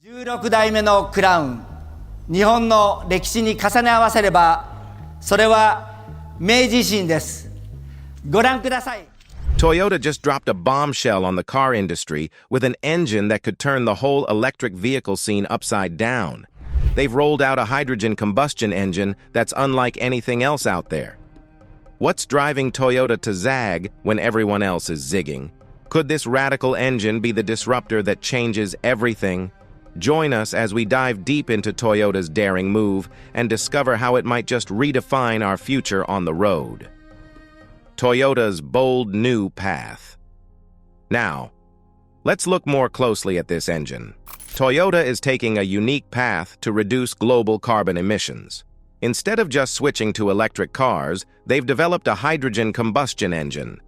16代目のクラウン、日本の歴史に重ね合わせれば、それは明治維新です。ご覧ください。Toyota just dropped a bombshell on the car industry with an engine that could turn the whole electric vehicle scene upside down. They've rolled out a hydrogen combustion engine that's unlike anything else out there. What's driving Toyota to zag when everyone else is zigging? Could this radical engine be the disruptor that changes everything? Join us as we dive deep into Toyota's daring move and discover how it might just redefine our future on the road. Toyota's bold new path. Now, let's look more closely at this engine. Toyota is taking a unique path to reduce global carbon emissions. Instead of just switching to electric cars, they've developed a hydrogen combustion engine.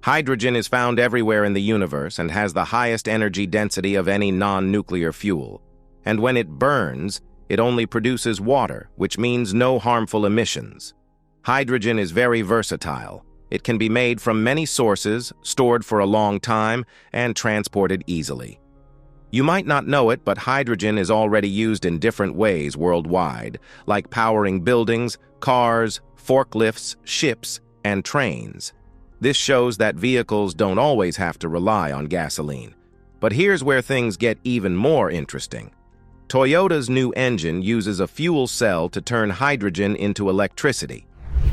Hydrogen is found everywhere in the universe and has the highest energy density of any non-nuclear fuel. And when it burns, it only produces water, which means no harmful emissions. Hydrogen is very versatile. It can be made from many sources, stored for a long time, and transported easily. You might not know it, but hydrogen is already used in different ways worldwide, like powering buildings, cars, forklifts, ships, and trains. This shows that vehicles don't always have to rely on gasoline. But here's where things get even more interesting. Toyota's new engine uses a fuel cell to turn hydrogen into electricity.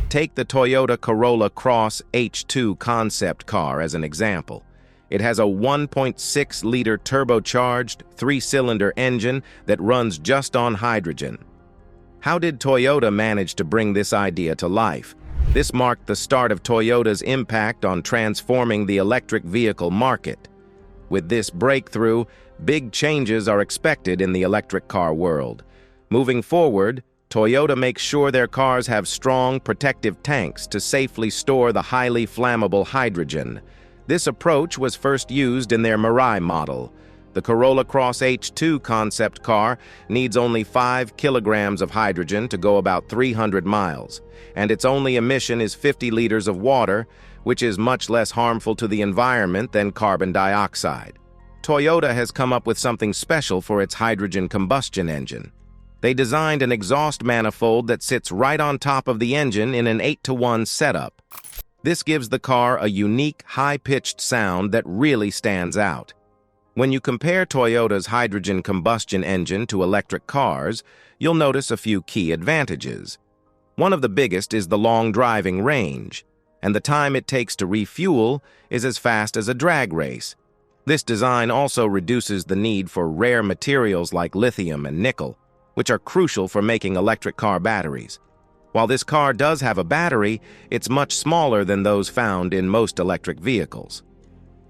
Take the Toyota Corolla Cross H2 concept car as an example. It has a 1.6-liter turbocharged, 3-cylinder engine that runs just on hydrogen. How did Toyota manage to bring this idea to life? This marked the start of Toyota's impact on transforming the electric vehicle market. With this breakthrough, big changes are expected in the electric car world. Moving forward, Toyota makes sure their cars have strong, protective tanks to safely store the highly flammable hydrogen. This approach was first used in their Mirai model. The Corolla Cross H2 concept car needs only 5 kilograms of hydrogen to go about 300 miles, and its only emission is 50 liters of water, which is much less harmful to the environment than carbon dioxide. Toyota has come up with something special for its hydrogen combustion engine. They designed an exhaust manifold that sits right on top of the engine in an 8-to-1 setup. This gives the car a unique, high-pitched sound that really stands out. When you compare Toyota's hydrogen combustion engine to electric cars, you'll notice a few key advantages. One of the biggest is the long driving range, and the time it takes to refuel is as fast as a drag race. This design also reduces the need for rare materials like lithium and nickel, which are crucial for making electric car batteries. While this car does have a battery, it's much smaller than those found in most electric vehicles.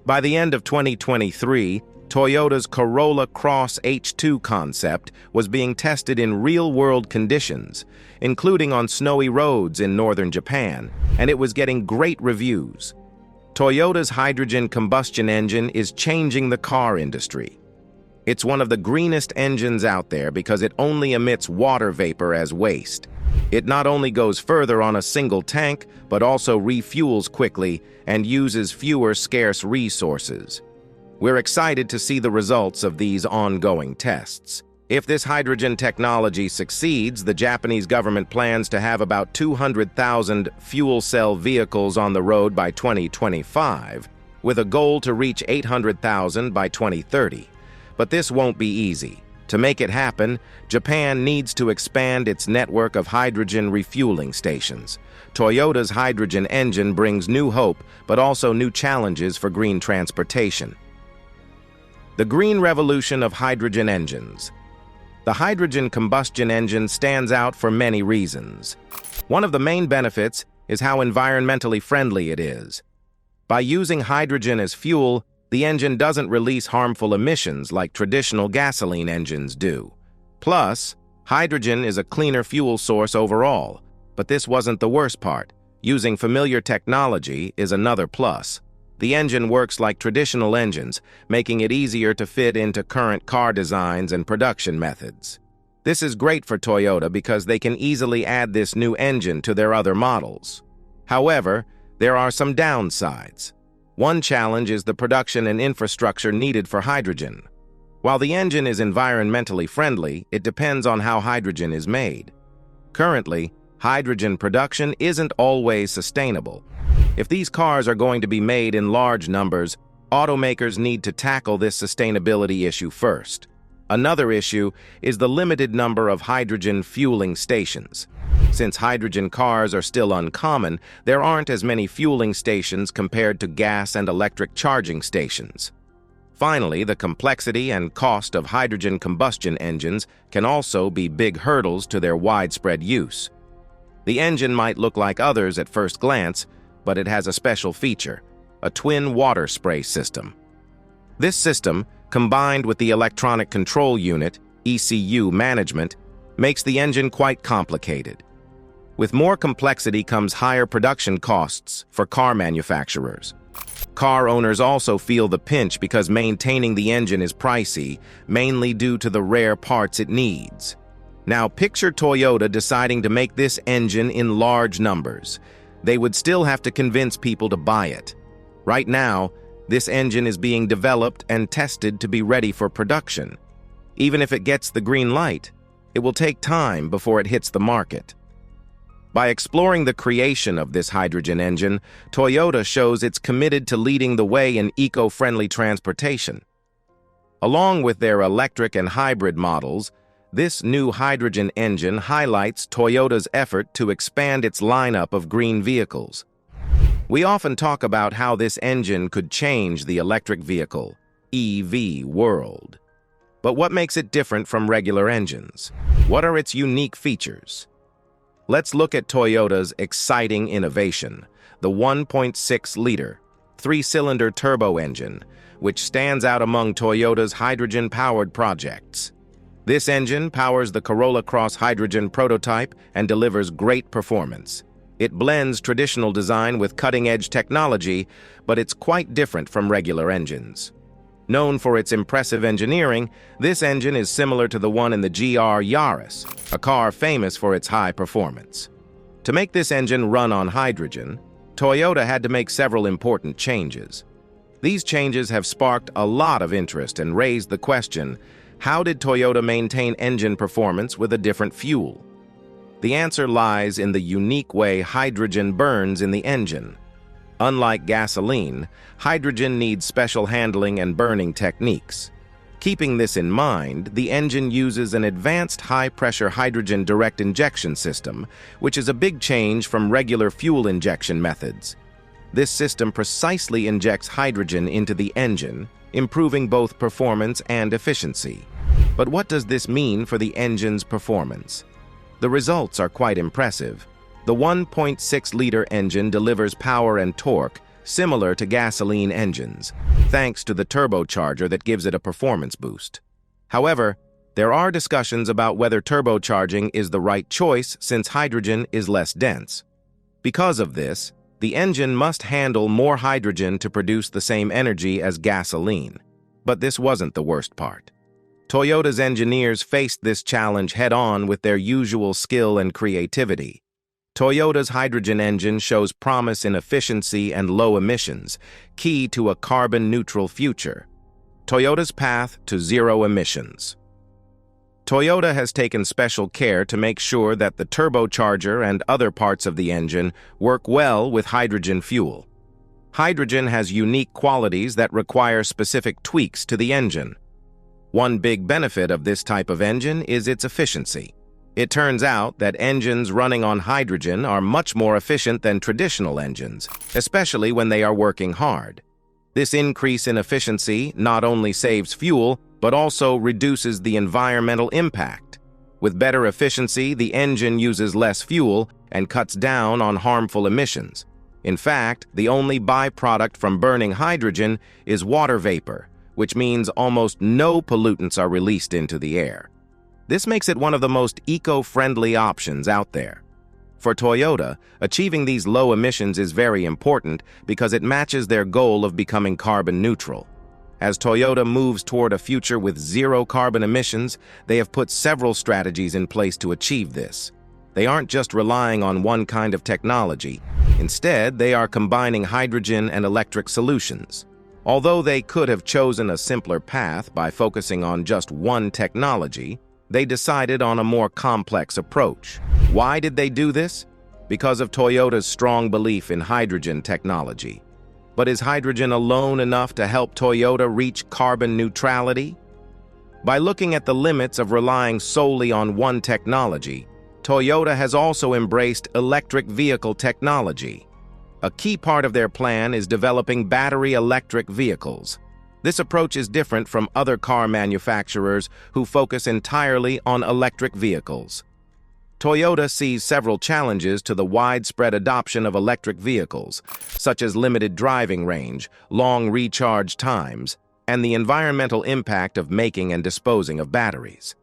By the end of 2023, Toyota's Corolla Cross H2 concept was being tested in real-world conditions, including on snowy roads in northern Japan, and it was getting great reviews. Toyota's hydrogen combustion engine is changing the car industry. It's one of the greenest engines out there because it only emits water vapor as waste. It not only goes further on a single tank, but also refuels quickly and uses fewer scarce resources. We're excited to see the results of these ongoing tests. If this hydrogen technology succeeds, the Japanese government plans to have about 200,000 fuel cell vehicles on the road by 2025, with a goal to reach 800,000 by 2030. But this won't be easy. To make it happen, Japan needs to expand its network of hydrogen refueling stations. Toyota's hydrogen engine brings new hope, but also new challenges for green transportation. The green revolution of hydrogen engines. The hydrogen combustion engine stands out for many reasons. One of the main benefits is how environmentally friendly it is. By using hydrogen as fuel, the engine doesn't release harmful emissions like traditional gasoline engines do. Plus, hydrogen is a cleaner fuel source overall. But this wasn't the worst part. Using familiar technology is another plus. The engine works like traditional engines, making it easier to fit into current car designs and production methods. This is great for Toyota because they can easily add this new engine to their other models. However, there are some downsides. One challenge is the production and infrastructure needed for hydrogen. While the engine is environmentally friendly, it depends on how hydrogen is made. Currently, hydrogen production isn't always sustainable. If these cars are going to be made in large numbers, automakers need to tackle this sustainability issue first. Another issue is the limited number of hydrogen fueling stations. Since hydrogen cars are still uncommon, there aren't as many fueling stations compared to gas and electric charging stations. Finally, the complexity and cost of hydrogen combustion engines can also be big hurdles to their widespread use. The engine might look like others at first glance, but it has a special feature: a twin water spray system. This system, combined with the electronic control unit, ECU management, makes the engine quite complicated. With more complexity comes higher production costs for car manufacturers. Car owners also feel the pinch because maintaining the engine is pricey, mainly due to the rare parts it needs. Now picture Toyota deciding to make this engine in large numbers. They would still have to convince people to buy it. Right now, this engine is being developed and tested to be ready for production. Even if it gets the green light, it will take time before it hits the market. By exploring the creation of this hydrogen engine, Toyota shows it's committed to leading the way in eco-friendly transportation. Along with their electric and hybrid models, this new hydrogen engine highlights Toyota's effort to expand its lineup of green vehicles. We often talk about how this engine could change the electric vehicle, EV world. But what makes it different from regular engines? What are its unique features? Let's look at Toyota's exciting innovation, the 1.6-liter, three-cylinder turbo engine, which stands out among Toyota's hydrogen-powered projects. This engine powers the Corolla Cross hydrogen prototype and delivers great performance. It blends traditional design with cutting-edge technology, but it's quite different from regular engines. Known for its impressive engineering, this engine is similar to the one in the GR Yaris, a car famous for its high performance. To make this engine run on hydrogen, Toyota had to make several important changes. These changes have sparked a lot of interest and raised the question, how did Toyota maintain engine performance with a different fuel? The answer lies in the unique way hydrogen burns in the engine. Unlike gasoline, hydrogen needs special handling and burning techniques. Keeping this in mind, the engine uses an advanced high-pressure hydrogen direct injection system, which is a big change from regular fuel injection methods. This system precisely injects hydrogen into the engine, improving both performance and efficiency. But what does this mean for the engine's performance? The results are quite impressive. The 1.6-liter engine delivers power and torque similar to gasoline engines, thanks to the turbocharger that gives it a performance boost. However, there are discussions about whether turbocharging is the right choice since hydrogen is less dense. Because of this, the engine must handle more hydrogen to produce the same energy as gasoline. But this wasn't the worst part. Toyota's engineers faced this challenge head-on with their usual skill and creativity. Toyota's hydrogen engine shows promise in efficiency and low emissions, key to a carbon-neutral future. Toyota's path to zero emissions. Toyota has taken special care to make sure that the turbocharger and other parts of the engine work well with hydrogen fuel. Hydrogen has unique qualities that require specific tweaks to the engine. One big benefit of this type of engine is its efficiency. It turns out that engines running on hydrogen are much more efficient than traditional engines, especially when they are working hard. This increase in efficiency not only saves fuel, but also reduces the environmental impact. With better efficiency, the engine uses less fuel and cuts down on harmful emissions. In fact, the only byproduct from burning hydrogen is water vapor, which means almost no pollutants are released into the air. This makes it one of the most eco-friendly options out there. For Toyota, achieving these low emissions is very important because it matches their goal of becoming carbon neutral. As Toyota moves toward a future with zero carbon emissions, they have put several strategies in place to achieve this. They aren't just relying on one kind of technology. Instead, they are combining hydrogen and electric solutions. Although they could have chosen a simpler path by focusing on just one technology, they decided on a more complex approach. Why did they do this? Because of Toyota's strong belief in hydrogen technology. But is hydrogen alone enough to help Toyota reach carbon neutrality? By looking at the limits of relying solely on one technology, Toyota has also embraced electric vehicle technology. A key part of their plan is developing battery electric vehicles. This approach is different from other car manufacturers who focus entirely on electric vehicles. Toyota sees several challenges to the widespread adoption of electric vehicles, such as limited driving range, long recharge times, and the environmental impact of making and disposing of batteries.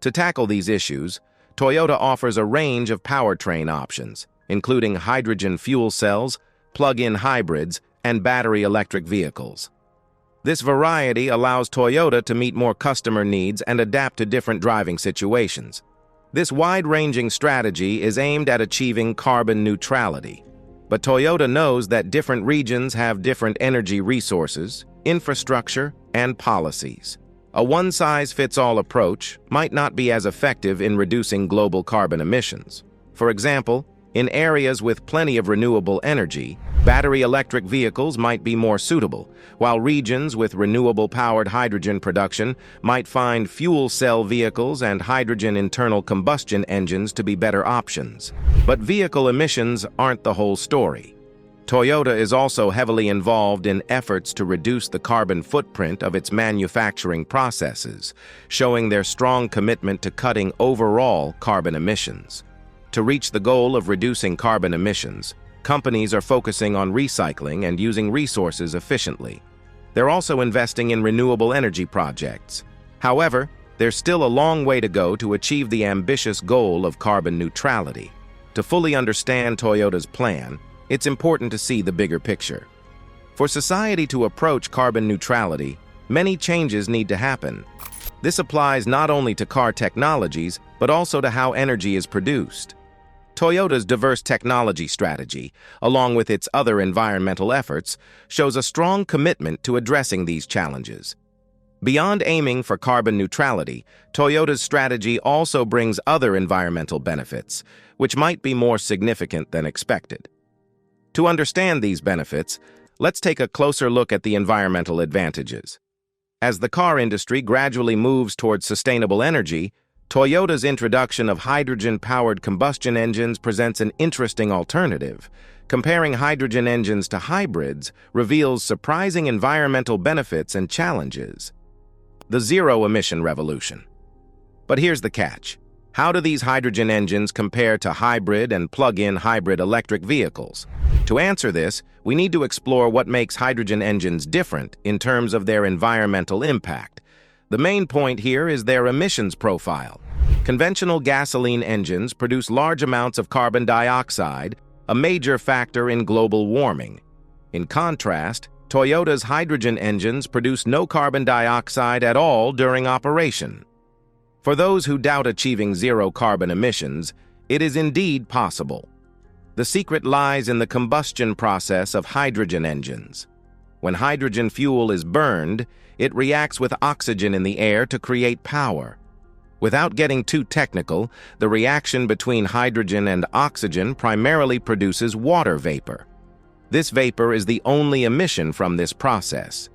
To tackle these issues, Toyota offers a range of powertrain options, including hydrogen fuel cells, plug-in hybrids, and battery electric vehicles. This variety allows Toyota to meet more customer needs and adapt to different driving situations. This wide-ranging strategy is aimed at achieving carbon neutrality. But Toyota knows that different regions have different energy resources, infrastructure, and policies. A one-size-fits-all approach might not be as effective in reducing global carbon emissions. For example, in areas with plenty of renewable energy, battery electric vehicles might be more suitable, while regions with renewable-powered hydrogen production might find fuel cell vehicles and hydrogen internal combustion engines to be better options. But vehicle emissions aren't the whole story. Toyota is also heavily involved in efforts to reduce the carbon footprint of its manufacturing processes, showing their strong commitment to cutting overall carbon emissions. To reach the goal of reducing carbon emissions, companies are focusing on recycling and using resources efficiently. They're also investing in renewable energy projects. However, there's still a long way to go to achieve the ambitious goal of carbon neutrality. To fully understand Toyota's plan, it's important to see the bigger picture. For society to approach carbon neutrality, many changes need to happen. This applies not only to car technologies, but also to how energy is produced. Toyota's diverse technology strategy, along with its other environmental efforts, shows a strong commitment to addressing these challenges. Beyond aiming for carbon neutrality, Toyota's strategy also brings other environmental benefits, which might be more significant than expected. To understand these benefits, let's take a closer look at the environmental advantages. As the car industry gradually moves towards sustainable energy, Toyota's introduction of hydrogen-powered combustion engines presents an interesting alternative. Comparing hydrogen engines to hybrids reveals surprising environmental benefits and challenges. The zero-emission revolution. But here's the catch. How do these hydrogen engines compare to hybrid and plug-in hybrid electric vehicles? To answer this, we need to explore what makes hydrogen engines different in terms of their environmental impact. The main point here is their emissions profile. Conventional gasoline engines produce large amounts of carbon dioxide, a major factor in global warming. In contrast, Toyota's hydrogen engines produce no carbon dioxide at all during operation. For those who doubt achieving zero carbon emissions, it is indeed possible. The secret lies in the combustion process of hydrogen engines. When hydrogen fuel is burned, it reacts with oxygen in the air to create power. Without getting too technical, the reaction between hydrogen and oxygen primarily produces water vapor. This vapor is the only emission from this process.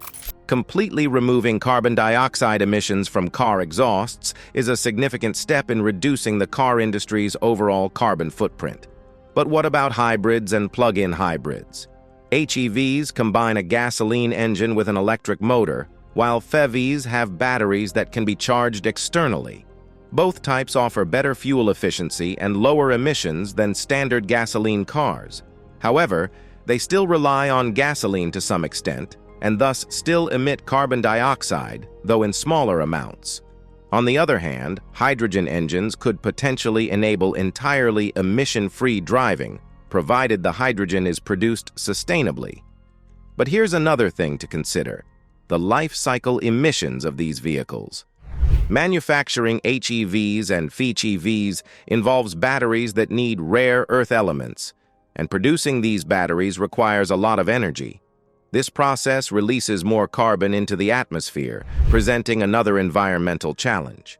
Completely removing carbon dioxide emissions from car exhausts is a significant step in reducing the car industry's overall carbon footprint. But what about hybrids and plug-in hybrids? HEVs combine a gasoline engine with an electric motor, while FEVs have batteries that can be charged externally. Both types offer better fuel efficiency and lower emissions than standard gasoline cars. However, they still rely on gasoline to some extent, and thus still emit carbon dioxide, though in smaller amounts. On the other hand, hydrogen engines could potentially enable entirely emission-free driving, provided the hydrogen is produced sustainably. But here's another thing to consider: the life cycle emissions of these vehicles. Manufacturing HEVs and FEVs involves batteries that need rare earth elements, and producing these batteries requires a lot of energy. This process releases more carbon into the atmosphere, presenting another environmental challenge.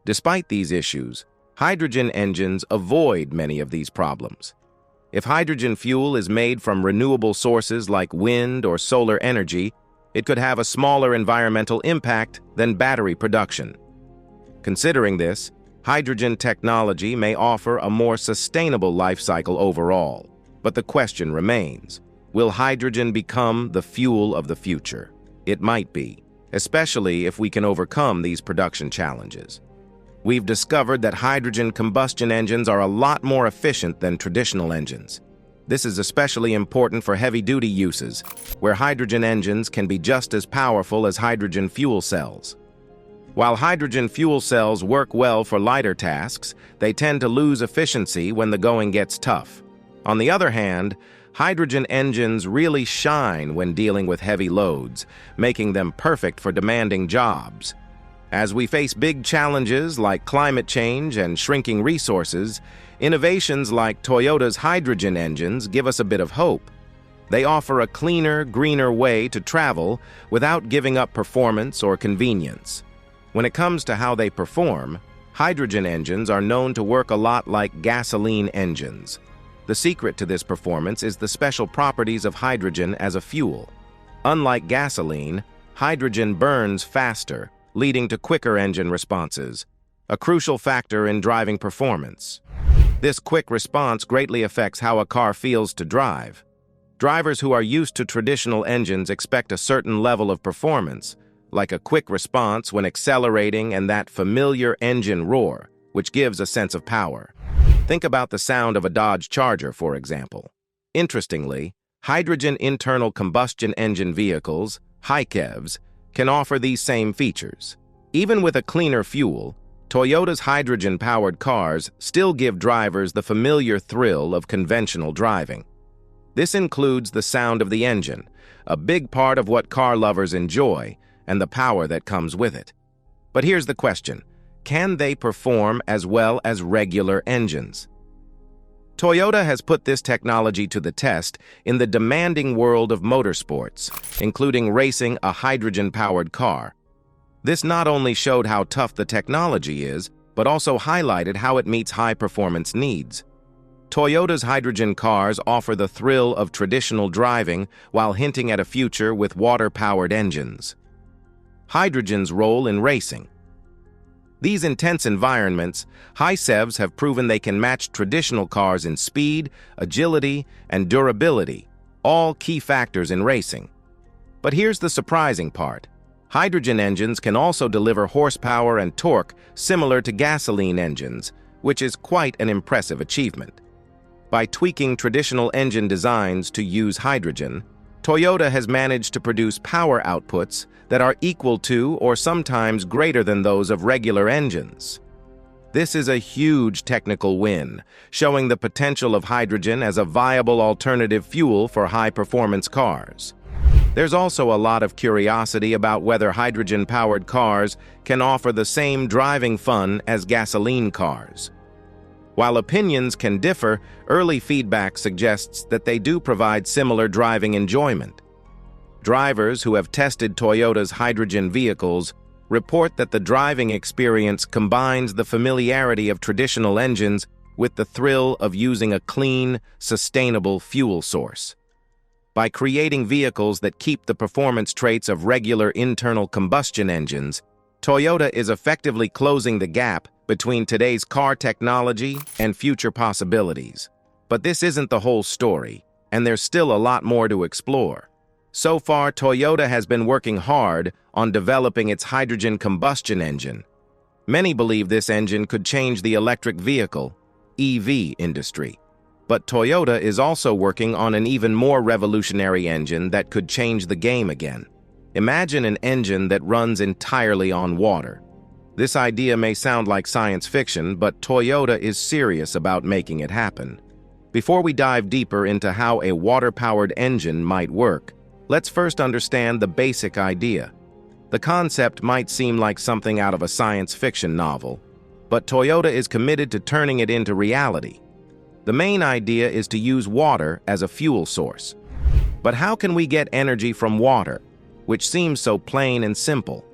Despite these issues, hydrogen engines avoid many of these problems. If hydrogen fuel is made from renewable sources like wind or solar energy, it could have a smaller environmental impact than battery production. Considering this, hydrogen technology may offer a more sustainable life cycle overall. But the question remains, will hydrogen become the fuel of the future? It might be, especially if we can overcome these production challenges. We've discovered that hydrogen combustion engines are a lot more efficient than traditional engines. This is especially important for heavy-duty uses, where hydrogen engines can be just as powerful as hydrogen fuel cells. While hydrogen fuel cells work well for lighter tasks, they tend to lose efficiency when the going gets tough. On the other hand, hydrogen engines really shine when dealing with heavy loads, making them perfect for demanding jobs. As we face big challenges like climate change and shrinking resources, innovations like Toyota's hydrogen engines give us a bit of hope. They offer a cleaner, greener way to travel without giving up performance or convenience. When it comes to how they perform, hydrogen engines are known to work a lot like gasoline engines. The secret to this performance is the special properties of hydrogen as a fuel. Unlike gasoline, hydrogen burns faster, leading to quicker engine responses, a crucial factor in driving performance. This quick response greatly affects how a car feels to drive. Drivers who are used to traditional engines expect a certain level of performance, like a quick response when accelerating and that familiar engine roar, which gives a sense of power. Think about the sound of a Dodge Charger, for example. Interestingly, hydrogen internal combustion engine vehicles, HYCEVs, can offer these same features. Even with a cleaner fuel, Toyota's hydrogen-powered cars still give drivers the familiar thrill of conventional driving. This includes the sound of the engine, a big part of what car lovers enjoy, and the power that comes with it. But here's the question: can they perform as well as regular engines? Toyota has put this technology to the test in the demanding world of motorsports, including racing a hydrogen-powered car. This not only showed how tough the technology is, but also highlighted how it meets high-performance needs. Toyota's hydrogen cars offer the thrill of traditional driving while hinting at a future with water-powered engines. Hydrogen's role in racing. These intense environments, HYCEVs have proven they can match traditional cars in speed, agility, and durability, all key factors in racing. But here's the surprising part. Hydrogen engines can also deliver horsepower and torque similar to gasoline engines, which is quite an impressive achievement. By tweaking traditional engine designs to use hydrogen, Toyota has managed to produce power outputs that are equal to or sometimes greater than those of regular engines. This is a huge technical win, showing the potential of hydrogen as a viable alternative fuel for high-performance cars. There's also a lot of curiosity about whether hydrogen-powered cars can offer the same driving fun as gasoline cars. While opinions can differ, early feedback suggests that they do provide similar driving enjoyment. Drivers who have tested Toyota's hydrogen vehicles report that the driving experience combines the familiarity of traditional engines with the thrill of using a clean, sustainable fuel source. By creating vehicles that keep the performance traits of regular internal combustion engines, Toyota is effectively closing the gap between today's car technology and future possibilities. But this isn't the whole story, and there's still a lot more to explore. So far, Toyota has been working hard on developing its hydrogen combustion engine. Many believe this engine could change the electric vehicle, EV, industry. But Toyota is also working on an even more revolutionary engine that could change the game again. Imagine an engine that runs entirely on water. This idea may sound like science fiction, but Toyota is serious about making it happen. Before we dive deeper into how a water-powered engine might work, let's first understand the basic idea. The concept might seem like something out of a science fiction novel, but Toyota is committed to turning it into reality. The main idea is to use water as a fuel source. But how can we get energy from water, which seems so plain and simple?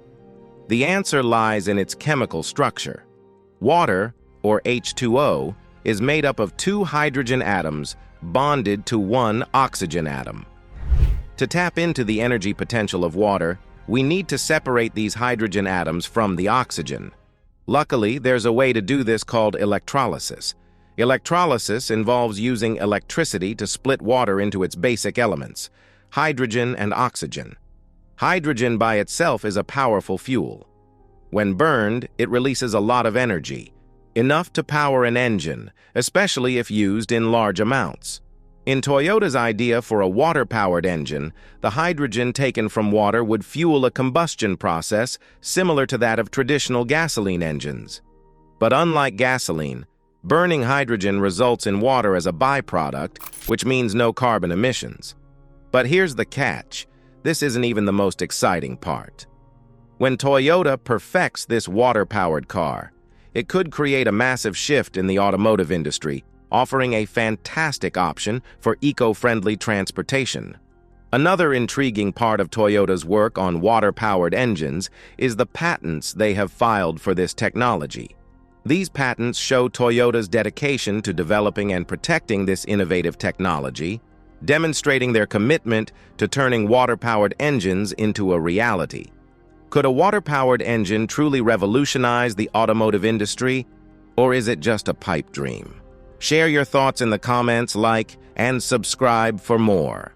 The answer lies in its chemical structure. Water, or H2O, is made up of two hydrogen atoms bonded to one oxygen atom. To tap into the energy potential of water, we need to separate these hydrogen atoms from the oxygen. Luckily, there's a way to do this called electrolysis. Electrolysis involves using electricity to split water into its basic elements, hydrogen and oxygen. Hydrogen by itself is a powerful fuel. When burned, it releases a lot of energy, enough to power an engine, especially if used in large amounts. In Toyota's idea for a water-powered engine, the hydrogen taken from water would fuel a combustion process similar to that of traditional gasoline engines. But unlike gasoline, burning hydrogen results in water as a byproduct, which means no carbon emissions. But here's the catch. This isn't even the most exciting part. When Toyota perfects this water-powered car, it could create a massive shift in the automotive industry, offering a fantastic option for eco-friendly transportation. Another intriguing part of Toyota's work on water-powered engines is the patents they have filed for this technology. These patents show Toyota's dedication to developing and protecting this innovative technology, demonstrating their commitment to turning water-powered engines into a reality. Could a water-powered engine truly revolutionize the automotive industry, or is it just a pipe dream? Share your thoughts in the comments, like, and subscribe for more.